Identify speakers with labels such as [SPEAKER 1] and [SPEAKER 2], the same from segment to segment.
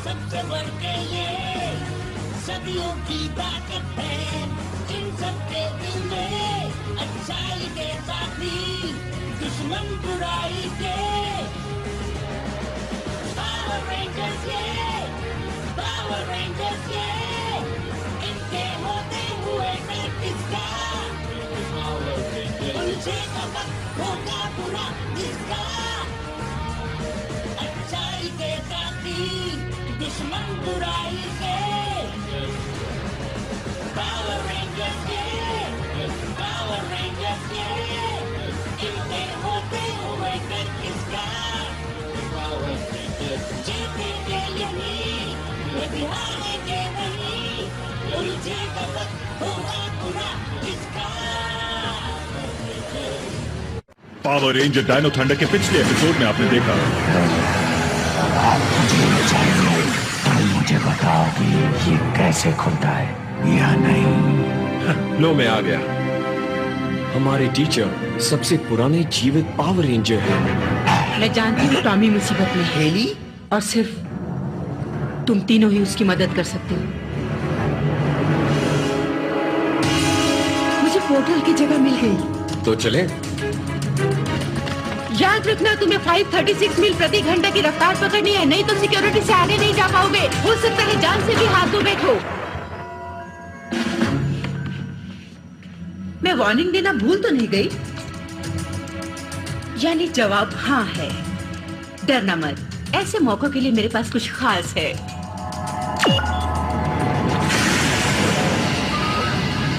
[SPEAKER 1] सबसे बढ़ के ये सदियों की ताकत है, इन सबके दिल में अच्छाई के साथी दुश्मन बुराई के। पावर रेंजर्स ये इनके होते हुए मैं किसका, उलझेगा वक्त होगा बुरा जिसका, अच्छाई के साथी दुश्मन बुराई के। पावर रेंजर्स ये इनके होते हुए मैं किसका, जीतेंगे यही यदि हारेंगे नहीं, उलझेगा वक्त होगा बुरा जिसका।
[SPEAKER 2] पावर रेंजर डायनो थंडर के पिछले एपिसोड में आपने देखा।
[SPEAKER 3] मुझे बताओ कि ये कैसे खुलता है या नहीं।
[SPEAKER 4] लो मैं आ गया। हमारे टीचर सबसे पुराने जीवित पावर रेंजर हैं।
[SPEAKER 5] मैं जानती हूँ टॉमी मुसीबत में है
[SPEAKER 6] हेली,
[SPEAKER 5] और सिर्फ तुम तीनों ही उसकी मदद कर सकते हो। मुझे पोर्टल की जगह मिल गई।
[SPEAKER 4] तो चले।
[SPEAKER 5] याद रखना तुम्हें 536 मील प्रति घंटे की रफ्तार पकड़नी है, नहीं तो सिक्योरिटी से आगे नहीं जा पाओगे। हो सकता है जान से भी हाथ धो बैठो। मैं वार्निंग देना भूल तो नहीं गई? यानी जवाब हाँ है। डरना मत, ऐसे मौकों के लिए मेरे पास कुछ खास है।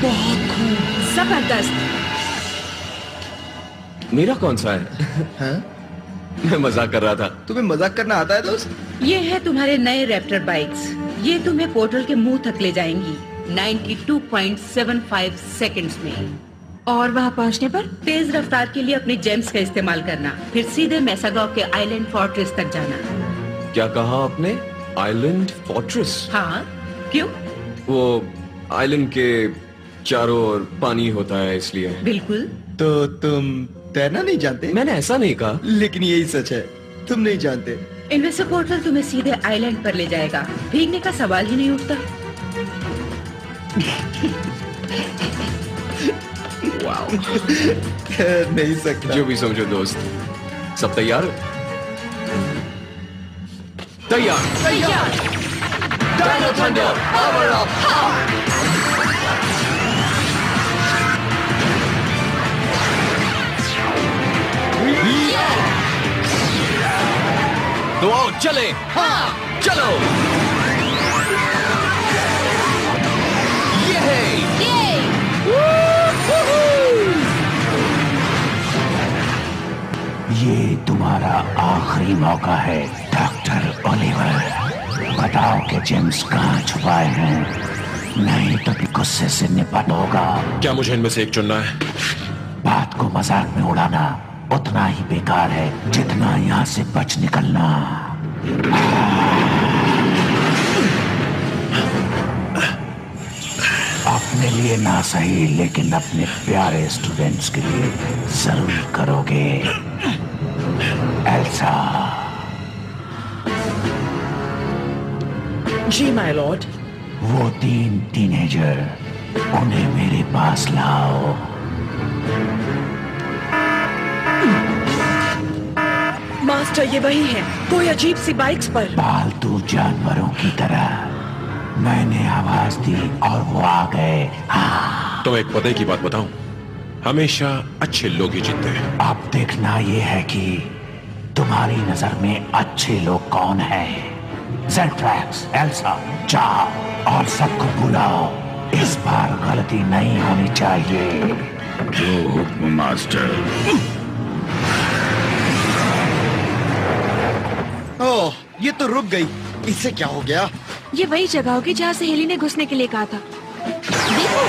[SPEAKER 4] बहुत खूब।
[SPEAKER 5] जबरदस्त।
[SPEAKER 4] मेरा कौन सा है?
[SPEAKER 6] हाँ?
[SPEAKER 4] मैं मजाक कर रहा था।
[SPEAKER 6] तुम्हें मजाक करना आता है दोस्त?
[SPEAKER 5] ये है तुम्हारे नए रैप्टर बाइक्स। ये तुम्हें पोर्टल के मुंह तक ले जाएंगी 92.75 सेकंड्स में। और वहां पहुंचने पर तेज रफ्तार के लिए अपने जेम्स का इस्तेमाल करना, फिर सीधे मैसागॉ के आइलैंड फोर्ट्रेस तक जाना।
[SPEAKER 4] क्या कहा आपने? Island fortress?
[SPEAKER 5] हाँ, क्यों?
[SPEAKER 4] वो आइलैंड के चारों ओर पानी होता है इसलिए।
[SPEAKER 5] बिल्कुल।
[SPEAKER 6] तो तुम तैरना नहीं जानते?
[SPEAKER 4] मैंने ऐसा नहीं कहा।
[SPEAKER 6] लेकिन यही सच है, तुम नहीं जानते।
[SPEAKER 5] इनमें से पोर्टल तुम्हें सीधे आइलैंड पर ले जाएगा। भीगने का सवाल ही नहीं उठता।
[SPEAKER 6] वाओ। नहीं सकता।
[SPEAKER 4] जो भी समझो दोस्त। सब तैयार? तैयार।
[SPEAKER 5] तैयार।
[SPEAKER 4] Dino thunder power up. तो आओ चले। हाँ चलो। ये है।
[SPEAKER 3] ये तुम्हारा आखिरी मौका है डॉक्टर ओलिवर। बताओ कि जेम्स कहाँ छुपाए हैं, नहीं तो भी गुस्से से निपट होगा।
[SPEAKER 4] क्या मुझे इनमें से एक चुनना है?
[SPEAKER 3] बात को मजाक में उड़ाना उतना ही बेकार है जितना यहाँ से बच निकलना। अपने लिए ना सही, लेकिन अपने प्यारे स्टूडेंट्स के लिए जरूर करोगे। एल्सा।
[SPEAKER 7] जी माय लॉर्ड।
[SPEAKER 3] वो 3 टीनेजर, उन्हें मेरे पास लाओ।
[SPEAKER 7] मास्टर ये वही है, कोई अजीब सी बाइक्स पर।
[SPEAKER 3] पालतू जानवरों की तरह। मैंने आवाज दी और वो आ गए।
[SPEAKER 4] तो एक पते की बात बताऊं, हमेशा अच्छे लोग ही जीतते हैं।
[SPEAKER 3] अब देखना ये है कि तुम्हारी नजर में अच्छे लोग कौन हैं। ज़ेंट्रैक्स, एल्सा, जाओ और सबको बुलाओ। इस बार गलती नहीं होनी चाहिए।
[SPEAKER 2] जो हुक्म मास्टर।
[SPEAKER 6] ओह, ये तो रुक गई। इससे क्या हो गया?
[SPEAKER 5] ये वही जगह होगी जहाँ से हेली ने घुसने के लिए कहा था। देखो,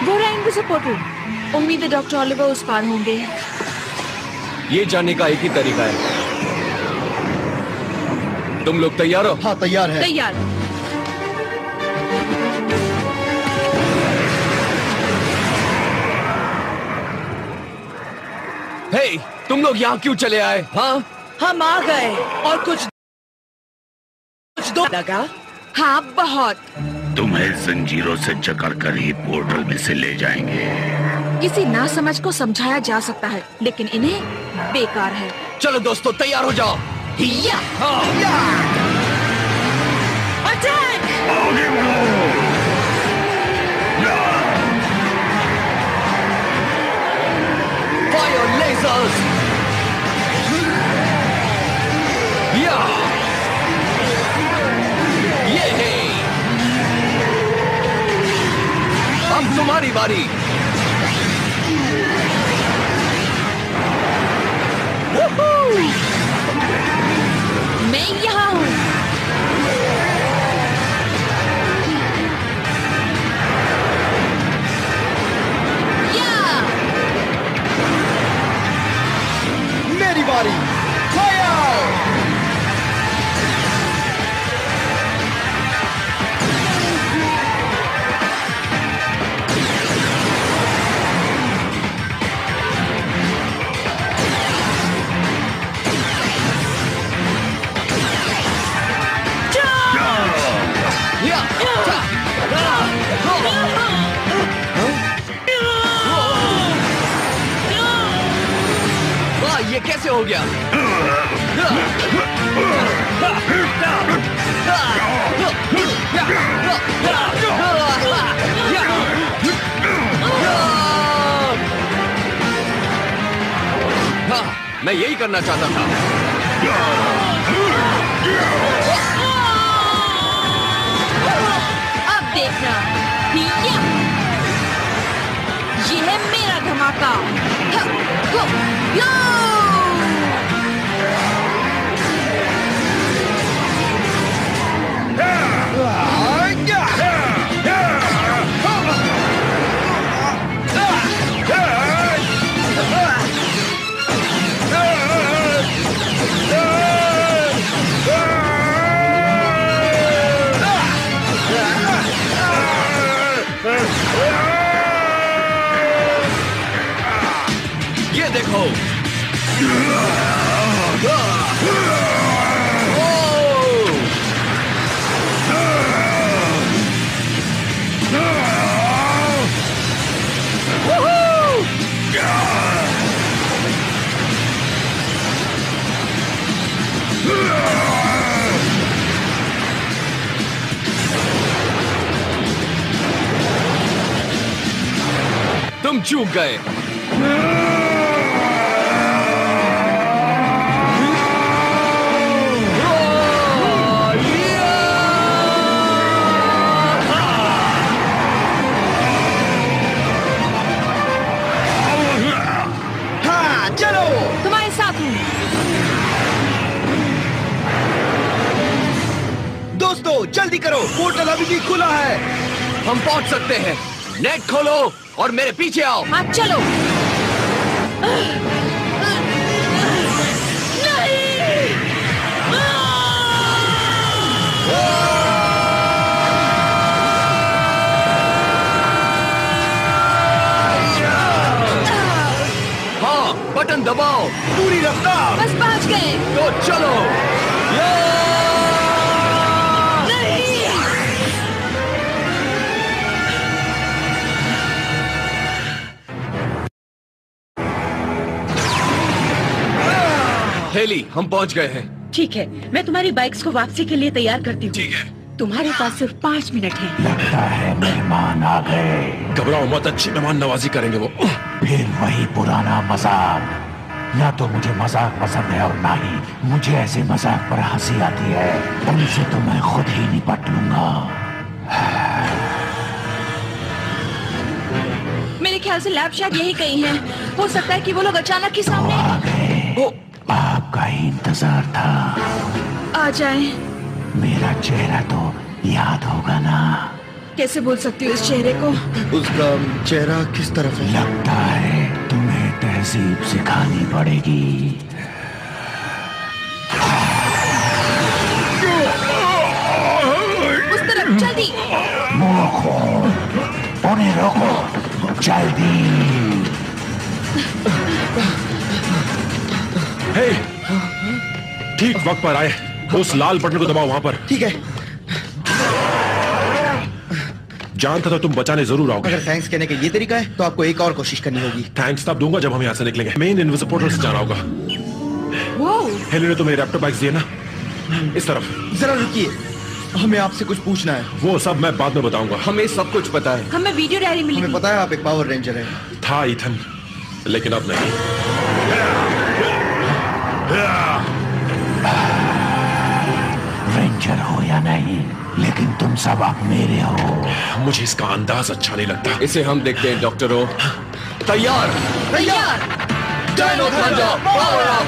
[SPEAKER 5] वो रहा इनविजिबल पोर्टल। उम्मीद है डॉक्टर ओलिवर उस पार होंगे।
[SPEAKER 4] ये जानने का एक ही तरीका है। तुम लोग तैयार हो?
[SPEAKER 6] हाँ, तैयार है।
[SPEAKER 5] तैयार।
[SPEAKER 4] हे, तुम लोग यहाँ क्यों चले आए? हाँ,
[SPEAKER 7] हम आ गए और कुछ लगा?
[SPEAKER 5] हाँ बहुत।
[SPEAKER 3] तुम्हें जंजीरों से जकड़ कर ही पोर्टल में से ले जाएंगे।
[SPEAKER 5] किसी नासमझ को समझाया जा सकता है, लेकिन इन्हें बेकार है।
[SPEAKER 4] चलो दोस्तों, तैयार हो जाओ।
[SPEAKER 5] हिया! अटैक!
[SPEAKER 3] आगे बढ़ो।
[SPEAKER 4] Fire lasers. या ये है, अब तुम्हारी बारी।
[SPEAKER 5] मैं यहाँ हूँ।
[SPEAKER 6] मेरी बारी। फायर!
[SPEAKER 4] या वाह, ये कैसे हो गया? हाँ, मैं यही करना चाहता था।
[SPEAKER 5] अब देखना। हिया! ये है मेरा धमाका। हा! हो! यो!
[SPEAKER 4] ये देखो। तुम चूक गए।
[SPEAKER 6] हाँ, चलो।
[SPEAKER 5] तुम्हारे साथ हूँ।
[SPEAKER 6] दोस्तों जल्दी करो, पोर्टल अभी भी खुला है।
[SPEAKER 4] हम पहुंच सकते हैं। नेट खोलो और मेरे पीछे आओ।
[SPEAKER 5] हाँ चलो।
[SPEAKER 4] हाँ, बटन दबाओ।
[SPEAKER 6] पूरी रफ्तार।
[SPEAKER 5] बस पहुंच गए।
[SPEAKER 4] तो चलो। हेली, हम पहुंच गए हैं।
[SPEAKER 7] ठीक है, मैं तुम्हारी बाइक्स को वापसी के लिए तैयार करती हूँ।
[SPEAKER 4] ठीक है।
[SPEAKER 7] तुम्हारे पास सिर्फ 5 मिनट है।
[SPEAKER 3] लगता है मेहमान आ गए।
[SPEAKER 4] घबराओ मत, अच्छी मेहमान नवाजी करेंगे वो।
[SPEAKER 3] फिर वही पुराना मजाक। ना तो मुझे मजाक पसंद है और ना ही मुझे ऐसे मजाक पर हंसी आती है। उनसे तो मैं खुद ही निपट लूंगा।
[SPEAKER 5] मेरे ख्याल से लैब शायद यही कहीं है। हो सकता है कि वो लोग अचानक ही सामने
[SPEAKER 3] आ गए। आपका ही इंतजार था।
[SPEAKER 5] आ जाएं।
[SPEAKER 3] मेरा चेहरा तो याद होगा ना?
[SPEAKER 5] कैसे भूल सकती हूँ इस चेहरे को?
[SPEAKER 6] उसका चेहरा किस तरफ है?
[SPEAKER 3] लगता है तुम्हें तहजीब सिखानी पड़ेगी।
[SPEAKER 5] उस तरफ जल्दी।
[SPEAKER 3] मुंह खोल, उन्हें रोको, जल्दी।
[SPEAKER 2] हे, ठीक वक्त पर आए। उस लाल बटन को दबाओ वहां पर।
[SPEAKER 6] ठीक है।
[SPEAKER 2] जानता था तुम बचाने जरूर आओगे।
[SPEAKER 6] अगर थैंक्स कहने का ये तरीका है तो आपको एक और कोशिश करनी होगी।
[SPEAKER 2] थैंक्स तब दूंगा जब हम यहाँ से निकलेंगे। मेन इनविजिबल पोर्टल से जाना होगा। हेली ने तो मेरे रैप्टर बैग्स दिए ना, इस तरफ।
[SPEAKER 6] जरा रुकिए, हमें आपसे कुछ पूछना है।
[SPEAKER 2] वो सब मैं बाद में बताऊंगा।
[SPEAKER 4] हमें सब कुछ पता है।
[SPEAKER 5] हमें वीडियो डायरी मिली
[SPEAKER 6] हमें
[SPEAKER 5] थी।
[SPEAKER 6] पता है आप एक पावर रेंजर हैं।
[SPEAKER 2] था इथन, लेकिन अब नहीं।
[SPEAKER 3] रेंजर हो या नहीं, लेकिन तुम सब अब मेरे हो।
[SPEAKER 2] मुझे इसका अंदाज अच्छा नहीं लगता।
[SPEAKER 4] इसे हम देखते हैं डॉक्टर ओ। तैयार।
[SPEAKER 5] तैयार।
[SPEAKER 4] Dino thunder power up.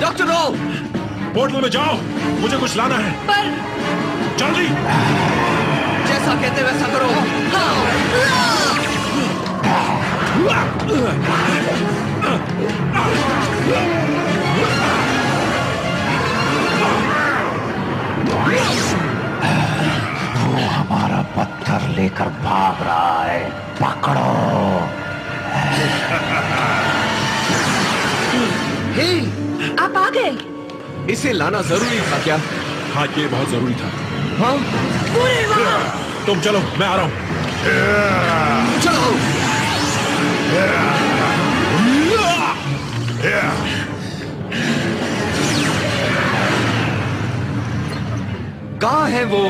[SPEAKER 4] Doctor O,
[SPEAKER 2] portal में जाओ, मुझे कुछ लाना है।
[SPEAKER 5] पर
[SPEAKER 2] जल्दी।
[SPEAKER 4] जैसा कहते वैसा करो।
[SPEAKER 3] वो हमारा पत्थर लेकर भाग रहा है, पकड़ो।
[SPEAKER 4] हे,
[SPEAKER 5] आप आ गए।
[SPEAKER 4] इसे लाना जरूरी था क्या?
[SPEAKER 2] हाँ, ये बहुत जरूरी था।
[SPEAKER 4] हाँ,
[SPEAKER 5] पूरे वहाँ।
[SPEAKER 2] तुम चलो, मैं आ रहा हूँ।
[SPEAKER 4] चलो। कहाँ है वो?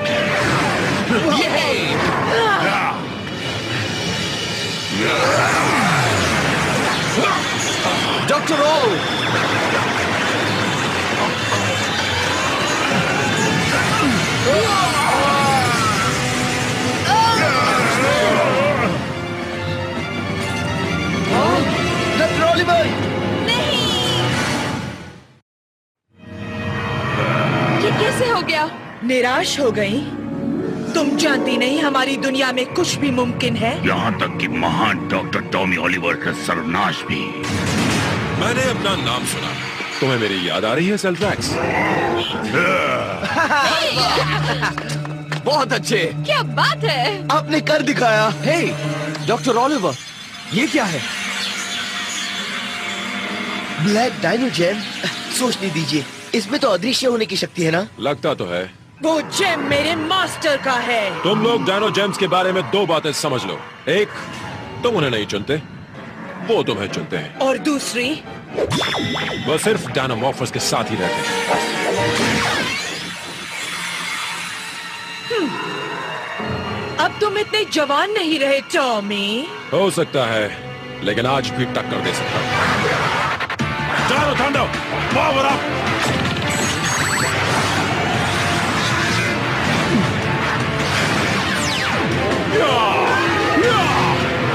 [SPEAKER 4] डॉक्टर ओ,
[SPEAKER 5] ये कैसे हो गया?
[SPEAKER 7] निराश हो गई? तुम जानती नहीं हमारी दुनिया में कुछ भी मुमकिन है।
[SPEAKER 8] यहाँ तक कि महान डॉक्टर टॉमी ऑलिवर का सर्वनाश भी।
[SPEAKER 2] मैंने अपना नाम सुना। तुम्हें मेरी याद आ रही है सेल्ट्रैक्स?
[SPEAKER 4] बहुत अच्छे।
[SPEAKER 5] क्या बात है?
[SPEAKER 6] आपने कर दिखाया।
[SPEAKER 4] हे, डॉक्टर ऑलिवर, ये क्या है?
[SPEAKER 6] Black dino gem. सोचने दीजिए, इसमें तो अदृश्य होने की शक्ति है ना?
[SPEAKER 2] लगता तो है।
[SPEAKER 7] वो जेम मेरे मास्टर का है।
[SPEAKER 2] तुम लोग डायनो जेम्स के बारे में दो बातें समझ लो। एक, तुम उन्हें नहीं चुनते, वो तुम्हें चुनते हैं।
[SPEAKER 7] और दूसरी,
[SPEAKER 2] वो सिर्फ डायनोमॉर्फर्स के साथ ही रहते हैं।
[SPEAKER 7] अब तुम इतने जवान नहीं रहे टॉमी।
[SPEAKER 2] हो सकता है, लेकिन आज भी टक्कर दे सकता हूं। Dino thunder power up.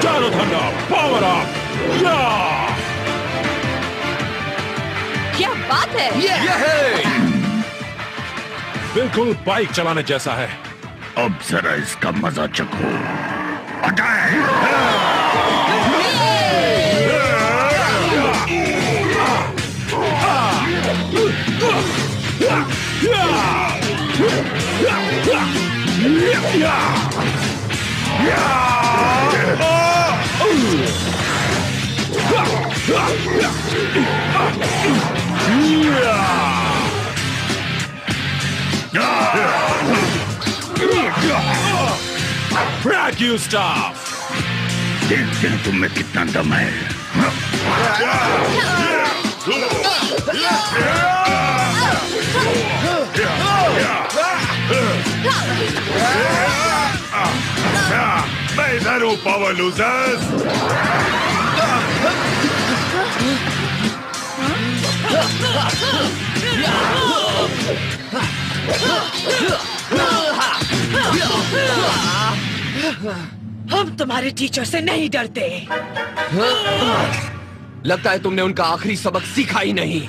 [SPEAKER 2] Dino thunder power up.
[SPEAKER 5] क्या बात है?
[SPEAKER 2] बिल्कुल बाइक चलाने जैसा है।
[SPEAKER 8] अब जरा इसका मजा चखो। अटैक!
[SPEAKER 2] Frag you stuff!
[SPEAKER 8] देखते हैं तुम में कितना दम है।
[SPEAKER 2] मैं इधर हूँ, पावर लूजर्स।
[SPEAKER 7] हम तुम्हारे टीचर से नहीं डरते।
[SPEAKER 4] लगता है तुमने उनका आखिरी सबक सीखा ही नहीं।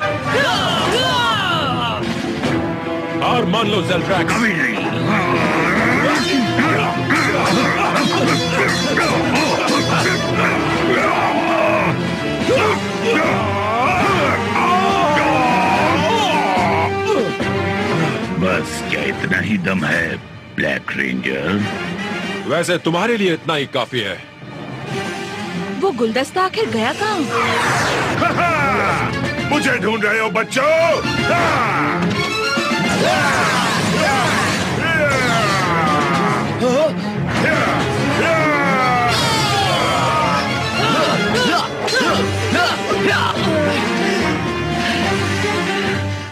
[SPEAKER 2] और मान लो ज़ेल्फ्रैक्स।
[SPEAKER 8] कभी नहीं। बस क्या इतना ही दम है ब्लैक रेंजर?
[SPEAKER 2] वैसे तुम्हारे लिए इतना ही काफी है।
[SPEAKER 5] वो गुलदस्ता आखिर गया कहाँ?
[SPEAKER 8] मुझे ढूंढ रहे हो बच्चों?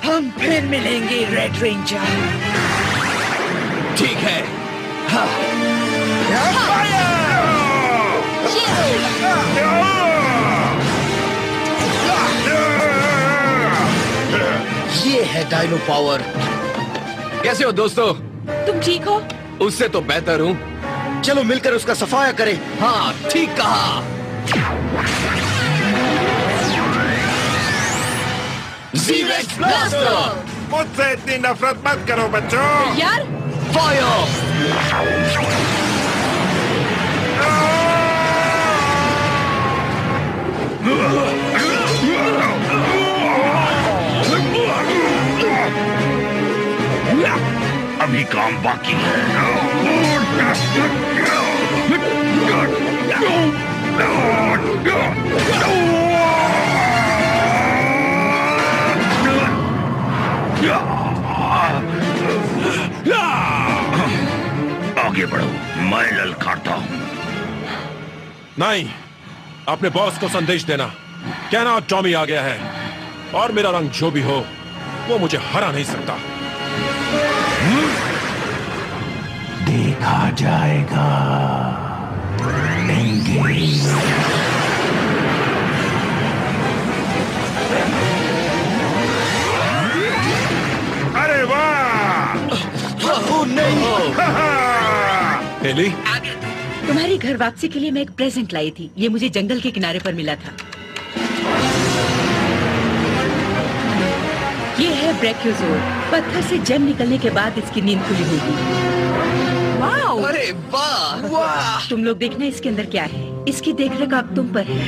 [SPEAKER 7] हम फिर मिलेंगे रेड रेंजर।
[SPEAKER 4] ठीक है।
[SPEAKER 6] ये है डायनो पावर।
[SPEAKER 4] कैसे हो दोस्तों?
[SPEAKER 5] तुम ठीक हो?
[SPEAKER 4] उससे तो बेहतर हूँ।
[SPEAKER 6] चलो मिलकर उसका सफाया करें।
[SPEAKER 4] हाँ, ठीक कहा। ज़ीरेक्स ब्लास्टर!
[SPEAKER 8] मुझसे इतनी नफरत मत करो बच्चों।
[SPEAKER 5] यार
[SPEAKER 4] फायर!
[SPEAKER 8] अभी काम बाकी है। आगे बढ़ो, मैं ललकारता हूँ।
[SPEAKER 2] नहीं, अपने बॉस को संदेश देना, कहना टॉमी आ गया है और मेरा रंग जो भी हो वो मुझे हरा नहीं सकता।
[SPEAKER 3] देखा जाएगा। एंगेज।
[SPEAKER 8] अरे वाह!
[SPEAKER 2] हेली,
[SPEAKER 9] तुम्हारी घर वापसी के लिए मैं एक प्रेजेंट लाई थी। ये मुझे जंगल के किनारे पर मिला था। ये है ब्रैकियोज़ोर। पत्थर से जेम निकलने के बाद इसकी नींद खुली होगी।
[SPEAKER 5] वाओ!
[SPEAKER 4] अरे वाह!
[SPEAKER 7] वाह!
[SPEAKER 9] तुम लोग देखना इसके अंदर क्या है। इसकी देखरेख अब तुम पर है।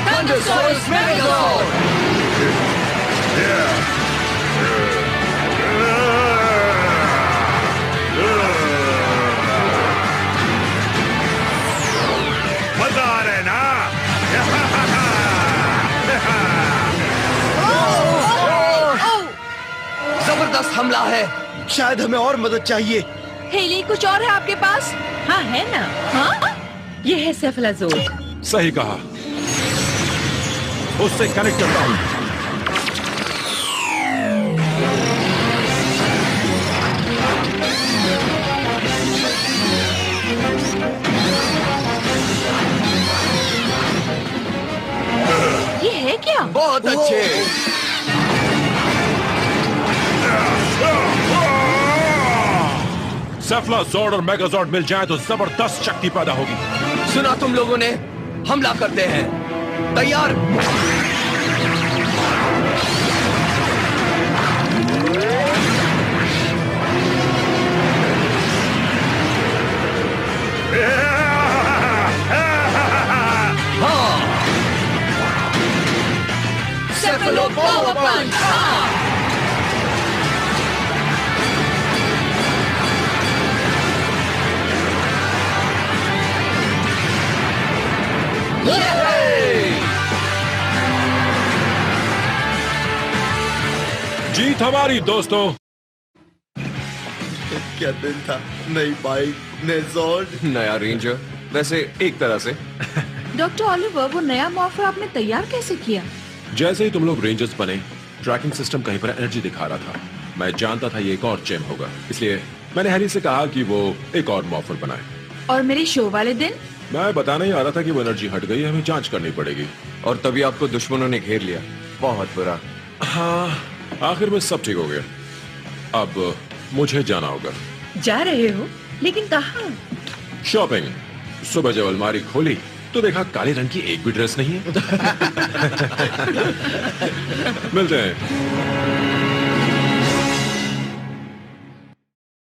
[SPEAKER 4] Thundersaurus Megazord!
[SPEAKER 8] मजा आ रहा है ना?
[SPEAKER 4] जबरदस्त हमला है।
[SPEAKER 6] शायद हमें और मदद चाहिए।
[SPEAKER 5] हेली, कुछ और है आपके पास?
[SPEAKER 9] हाँ है ना। हाँ, ये है सेफलाज़ोर।
[SPEAKER 2] सही कहा। उससे कनेक्ट करता हूं।
[SPEAKER 5] ये है क्या?
[SPEAKER 4] बहुत अच्छे।
[SPEAKER 2] सेफलाज़ोर्ड और मेगाज़ोर्ड मिल जाए तो जबरदस्त शक्ति पैदा होगी।
[SPEAKER 4] सुना तुम लोगों ने? हमला करते हैं। तैयार? हाँ।
[SPEAKER 5] सेफलो पावर पंच!
[SPEAKER 2] जीत हमारी दोस्तों।
[SPEAKER 6] क्या दिन था, नई बाइक, नए जॉर्ड,
[SPEAKER 4] नया रेंजर। वैसे एक तरह से
[SPEAKER 5] डॉक्टर ओलिवर, वो नया मॉर्फर आपने तैयार कैसे किया?
[SPEAKER 2] जैसे ही तुम लोग रेंजर्स बने, ट्रैकिंग सिस्टम कहीं पर एनर्जी दिखा रहा था। मैं जानता था ये एक और जेम होगा, इसलिए मैंने हैरी से कहा कि वो एक और मॉर्फर बनाए।
[SPEAKER 5] और मेरे शो वाले दिन? मैं
[SPEAKER 2] बताने ही आ रहा था कि वो एनर्जी हट गई, हमें जांच करनी पड़ेगी।
[SPEAKER 4] और तभी आपको दुश्मनों ने घेर लिया। बहुत बुरा।
[SPEAKER 2] हाँ, आखिर में सब ठीक हो गया। अब मुझे जाना होगा।
[SPEAKER 9] जा रहे हो? लेकिन कहाँ?
[SPEAKER 2] शॉपिंग। सुबह जब अलमारी खोली तो देखा काले रंग की एक भी ड्रेस नहीं है। मिलते हैं।